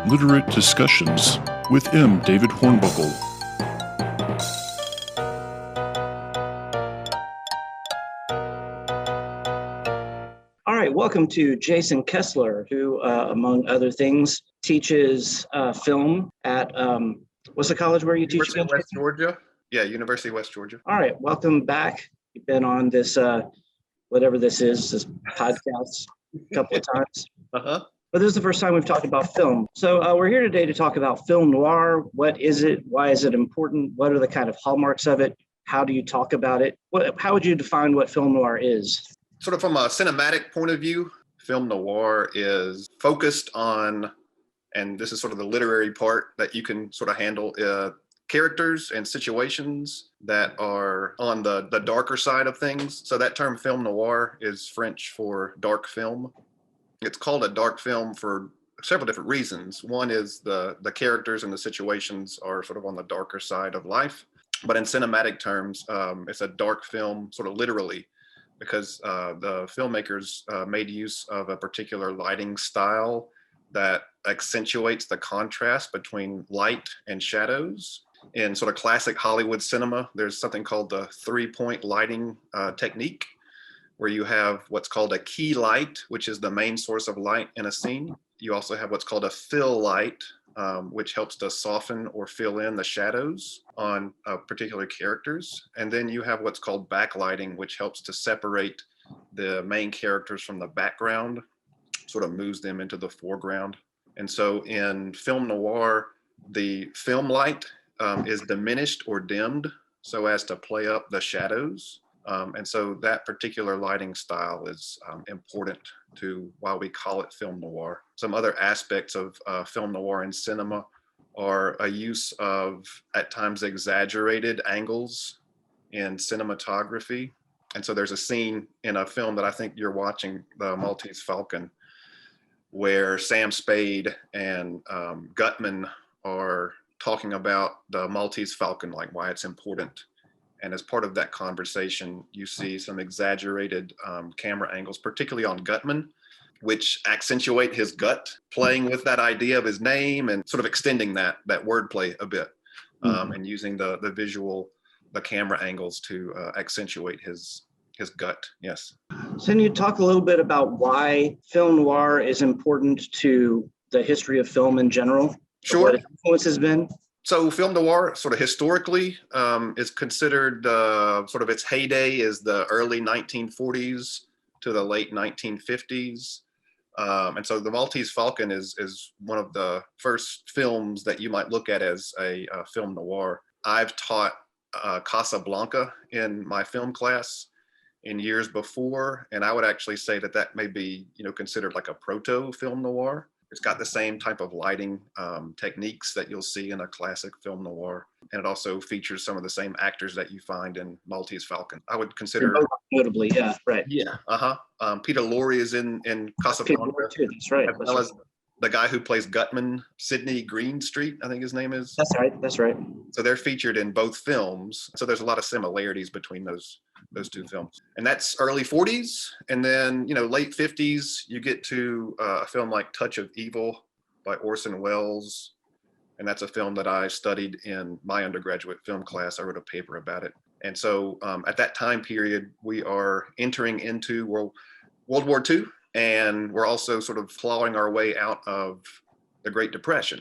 Literate Discussions with M. David Hornbuckle. All right, welcome to Jason Kesler, who, among other things, teaches film at, what's the college where you teach? University of West Georgia. Yeah, University of West Georgia. All right, welcome back. You've been on this, whatever this is, this podcast a couple of times. But this is the first time we've talked about film. So we're here today to talk about film noir. What is it? Why is it important? What are the kind of hallmarks of it? How do you talk about it? How would you define what film noir is? Sort of from a cinematic point of view, film noir is focused on, and this is sort of the literary part that you can sort of handle, characters and situations that are on the darker side of things. So that term film noir is French for dark film. It's called a dark film for several different reasons. One is the characters and the situations are sort of on the darker side of life. But in cinematic terms, it's a dark film sort of literally, because the filmmakers made use of a particular lighting style that accentuates the contrast between light and shadows. In sort of classic Hollywood cinema, there's something called the three-point lighting technique, where you have what's called a key light, which is the main source of light in a scene. You also have what's called a fill light, which helps to soften or fill in the shadows on particular characters. And then you have what's called backlighting, which helps to separate the main characters from the background, sort of moves them into the foreground. And so in film noir, the film light is diminished or dimmed so as to play up the shadows. And so that particular lighting style is important to why we call it film noir. Some other aspects of film noir in cinema are a use of, at times, exaggerated angles in cinematography. And so there's a scene in a film that I think you're watching, the Maltese Falcon, where Sam Spade and Gutman are talking about the Maltese Falcon, like why it's important. And as part of that conversation, you see some exaggerated camera angles, particularly on Gutman, which accentuate his gut, playing with that idea of his name and sort of extending that wordplay a bit, and using the visual, the camera angles to accentuate his gut. Yes. So can you talk a little bit about why film noir is important to the history of film in general? Sure. What its influence has been? So film noir, sort of historically, is considered sort of its heyday is the early 1940s to the late 1950s. And so the Maltese Falcon is one of the first films that you might look at as a film noir. I've taught Casablanca in my film class in years before, and I would actually say that may be, considered like a proto film noir. It's got the same type of lighting techniques that you'll see in a classic film noir. And it also features some of the same actors that you find in Maltese Falcon. I would consider... Notably, yeah, right. Yeah, Peter Lorre is in Casablanca. Too, that's right. As well as the guy who plays Gutman, Sidney Greenstreet, I think his name is. That's right. So they're featured in both films. So there's a lot of similarities between those two films. And that's early 40s. And then, late 50s, you get to a film like Touch of Evil by Orson Welles. And that's a film that I studied in my undergraduate film class. I wrote a paper about it. And so at that time period, we are entering into World War II. And we're also sort of clawing our way out of the Great Depression.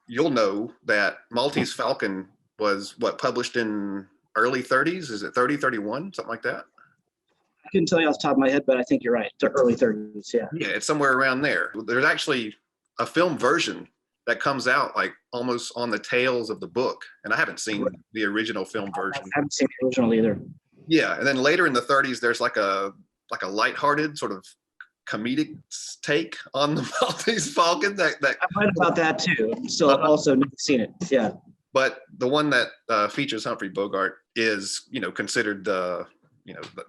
You'll know that Maltese Falcon was published in early 30s? Is it 30, 31, something like that? I couldn't tell you off the top of my head, but I think you're right. The early 30s, yeah. Yeah, it's somewhere around there. There's actually a film version that comes out like almost on the tails of the book. And I haven't seen the original film version. I haven't seen the original either. Yeah, and then later in the 30s, there's like a lighthearted sort of comedic take on the Maltese Falcon. That I've read about that too. Still, also never seen it. Yeah. But the one that features Humphrey Bogart is, considered the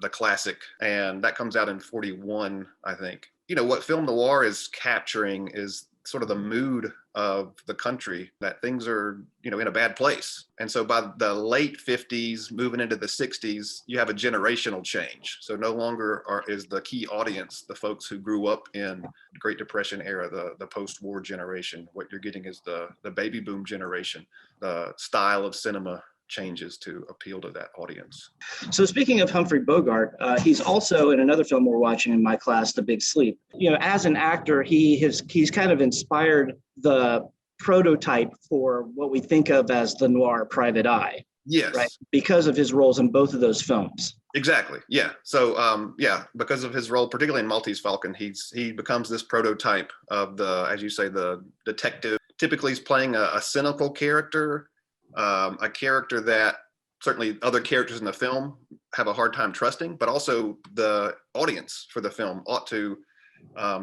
classic, and that comes out in 41, I think. What film noir is capturing is sort of the mood of the country, that things are, in a bad place. And so by the late 50s, moving into the 60s, you have a generational change. So no longer is the key audience the folks who grew up in the Great Depression era, the post-war generation. What you're getting is the baby boom generation. The style of cinema changes to appeal to that audience. So speaking of Humphrey Bogart, he's also in another film we're watching in my class, The Big Sleep. As an actor, he's kind of inspired the prototype for what we think of as the noir private eye. Yes. Right. Because of his roles in both of those films. Exactly. Yeah. So, because of his role, particularly in Maltese Falcon, he becomes this prototype of the, as you say, the detective. Typically, he's playing a cynical character, a character that certainly other characters in the film have a hard time trusting, but also the audience for the film ought to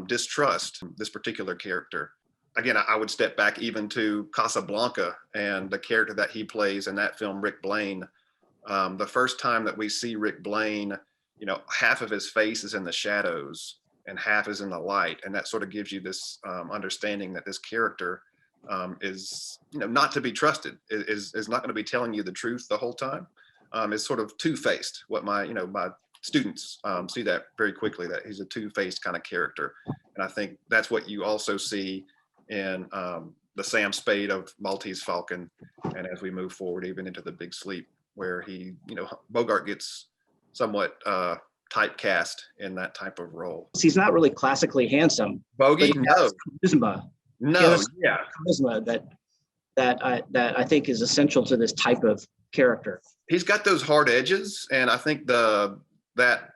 distrust this particular character. Again, I would step back even to Casablanca and the character that he plays in that film, Rick Blaine. The first time that we see Rick Blaine, half of his face is in the shadows and half is in the light. And that sort of gives you this understanding that this character is, not to be trusted, is not going to be telling you the truth the whole time. Is sort of two-faced. What my students see that very quickly, that he's a two-faced kind of character. And I think that's what you also see in the Sam Spade of Maltese Falcon, and as we move forward even into The Big Sleep, where he, Bogart gets somewhat typecast in that type of role. He's not really classically handsome. Bogey, no. Charisma. No, yeah. Charisma that I think is essential to this type of character. He's got those hard edges, and I think that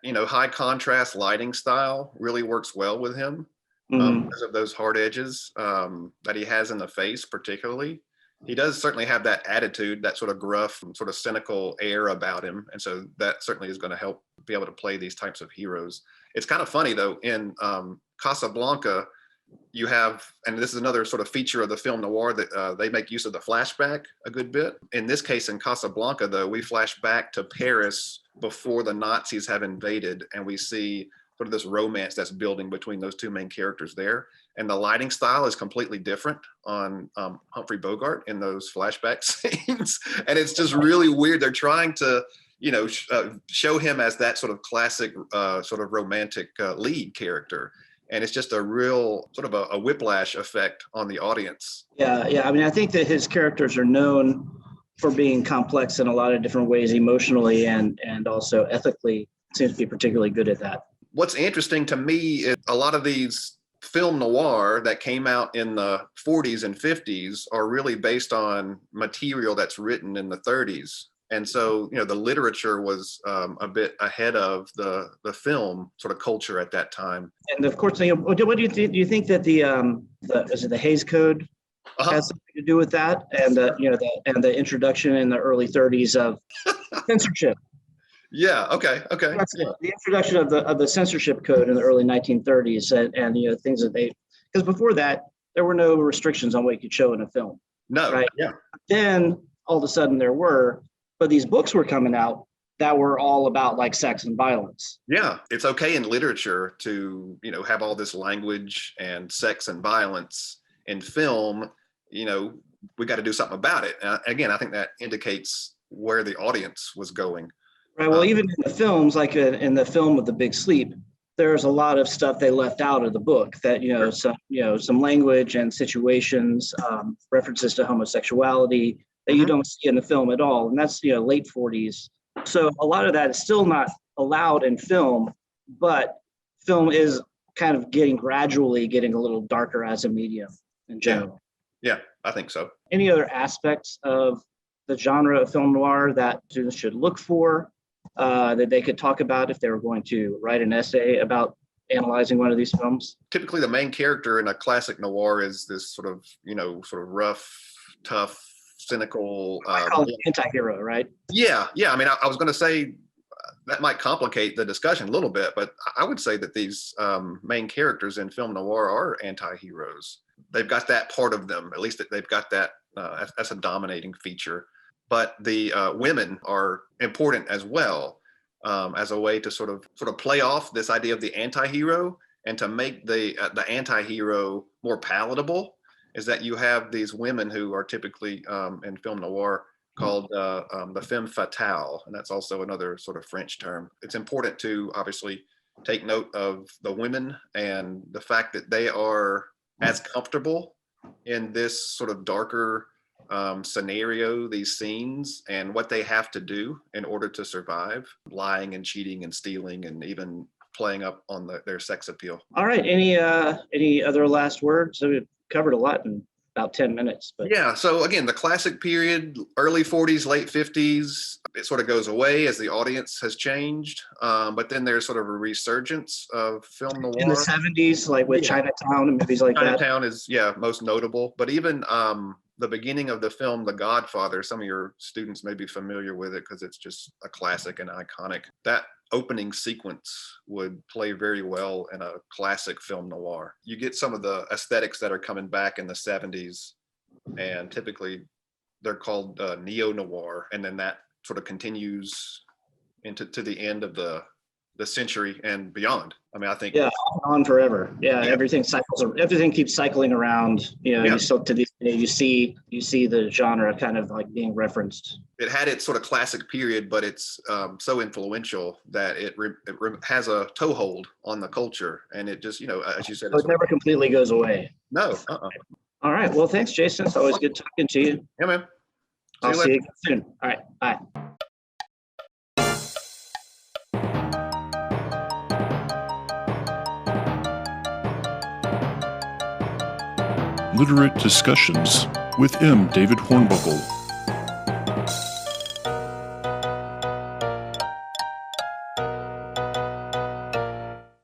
high contrast lighting style really works well with him. Because of those hard edges that he has in the face, particularly. He does certainly have that attitude, that sort of gruff, sort of cynical air about him. And so that certainly is going to help be able to play these types of heroes. It's kind of funny, though, in Casablanca, you have, and this is another sort of feature of the film noir, that they make use of the flashback a good bit. In this case, in Casablanca, though, we flash back to Paris before the Nazis have invaded, and we see sort of this romance that's building between those two main characters there. And the lighting style is completely different on Humphrey Bogart in those flashback scenes. And it's just really weird. They're trying to, show him as that sort of classic, sort of romantic lead character. And it's just a real sort of a whiplash effect on the audience. Yeah. I mean, I think that his characters are known for being complex in a lot of different ways, emotionally and also ethically. Seems to be particularly good at that. What's interesting to me is a lot of these film noir that came out in the 40s and 50s are really based on material that's written in the 30s. And so, the literature was a bit ahead of the film sort of culture at that time. And of course, what do you think? Do you think that the Haze Code has something to do with that? And the introduction in the early 30s of censorship. Yeah. Okay. That's it. The introduction of the censorship code in the early 1930s, and things that because before that there were no restrictions on what you could show in a film. No. Right. Yeah. Then all of a sudden there were, but these books were coming out that were all about like sex and violence. Yeah, it's okay in literature to have all this language and sex and violence. In film, we got to do something about it. Again, I think that indicates where the audience was going. Right. Well, even in the films, like in the film of The Big Sleep, there's a lot of stuff they left out of the book that, some language and situations, references to homosexuality that you don't see in the film at all. And that's, late 40s. So a lot of that is still not allowed in film, but film is kind of gradually getting a little darker as a medium in general. Yeah, I think so. Any other aspects of the genre of film noir that students should look for? That they could talk about if they were going to write an essay about analyzing one of these films? Typically, the main character in a classic noir is this sort of rough, tough, cynical. I call it anti-hero, right? Yeah. I mean, I was going to say that might complicate the discussion a little bit, but I would say that these main characters in film noir are anti-heroes. They've got that part of them, at least they've got that. That's a dominating feature. But the women are important as well, as a way to sort of play off this idea of the anti-hero and to make the anti-hero more palatable. is that you have these women who are typically in film noir called the femme fatale, and that's also another sort of French term. It's important to obviously take note of the women and the fact that they are as comfortable in this sort of darker scenario, these scenes, and what they have to do in order to survive, lying and cheating and stealing and even playing up on their sex appeal. All right. Any other last words? So we've covered a lot in about 10 minutes. But yeah. So again, the classic period, early 40s, late 50s, it sort of goes away as the audience has changed. But then there's sort of a resurgence of film noir. In the 70s, like with Chinatown and movies like Chinatown is, most notable. But even the beginning of the film, The Godfather, some of your students may be familiar with it because it's just a classic and iconic. That opening sequence would play very well in a classic film noir. You get some of the aesthetics that are coming back in the 70s, and typically they're called neo-noir, and then that sort of continues into the end of the century and beyond. I mean, I think on forever. Everything keeps cycling around. You still to this day you see the genre kind of like being referenced. It had its sort of classic period, but it's so influential that it has a toehold on the culture, and it just as you said, it never completely goes away. No. All right. Well, thanks, Jason. It's always good talking to you. Yeah, man. I'll see you again soon. All right. Bye. Literate Discussions with M. David Hornbuckle.